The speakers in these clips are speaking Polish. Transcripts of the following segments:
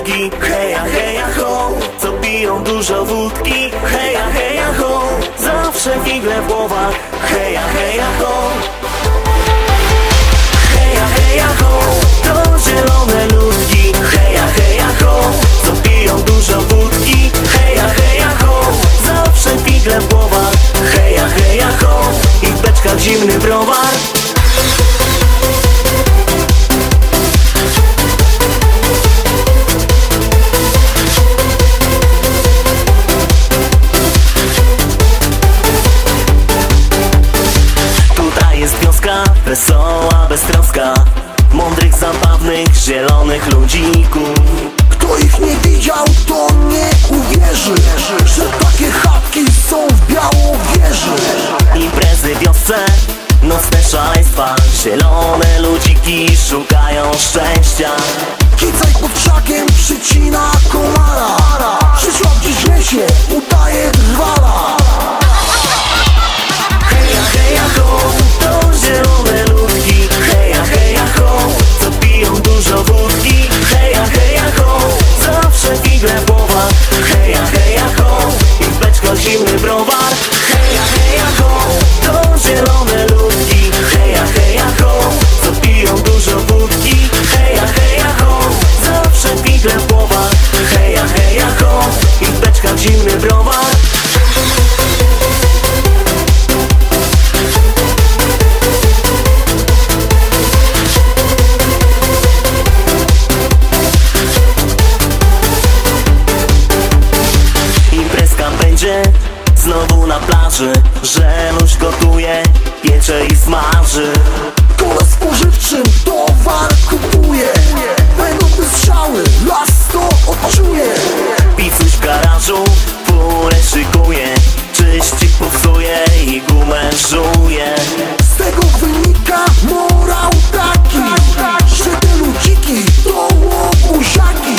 ludki, heja, heja, ho. Co piją dużo wódki, heja, heja, ho. Zawsze figle w głowach, heja, heja, ho. Heja, heja, ho. To zielone ludki, heja, heja, ho. Co piją dużo wódki, heja, heja, ho. Zawsze figle w głowach, heja, heja, ho. I w beczkach zimny browar. Wesoła, beztroska, mądrych, zabawnych, zielonych ludzików. Kto ich nie widział, to nie uwierzy, że takie chatki są w Białowieży. Imprezy w wiosce, nocne szaleństwa, zielone ludziki szukają szczęścia. Kicaj pod krzakiem przycina komara, przyszła gdzieś w lesie, udaje drwala. Heja, heja, ho, to zielone ludki, heja, heja, ho. Co piją dużo wódki, heja, heja, ho. Zawsze figle w głowach, heja, heja, ho. I w beczkach zimny browar. Heja, heja, ho, to zielone ludki, heja, heja, ho. Co piją dużo wódki, heja, heja, ho. Zawsze figle w głowach, heja, heja, ho. I w beczkach zimny browar. Znowu na plaży, żeluś gotuje, piecze i smaży. Kola spożywczym towar kupuje, będą wystrzały, las to odczuje. Picuś w garażu furę szykuje, czyści, popsuje i gumę żuje. Z tego wynika morał taki, że te ludziki to łobuziaki.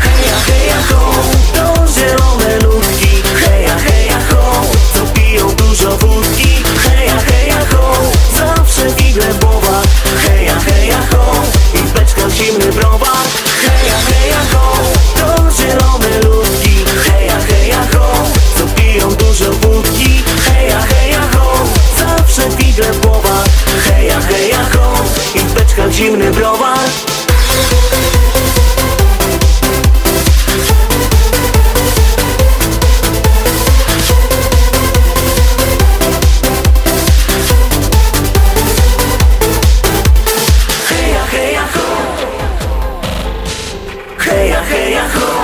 Heja, heja, ho, to zielone ludki, heja, heja, ho. Co piją dużo wódki, heja, heja, ho. Zawsze figle w głowach, heja, heja, ho. I w beczkach zimny browar. Heja, heja, ho, to zielone ludki, heja, heja, ho. Co piją dużo wódki, heja, heja, ho. Zawsze figle w głowach, heja, heja, ho. I w beczkach zimny browar. Heja, heja, ho.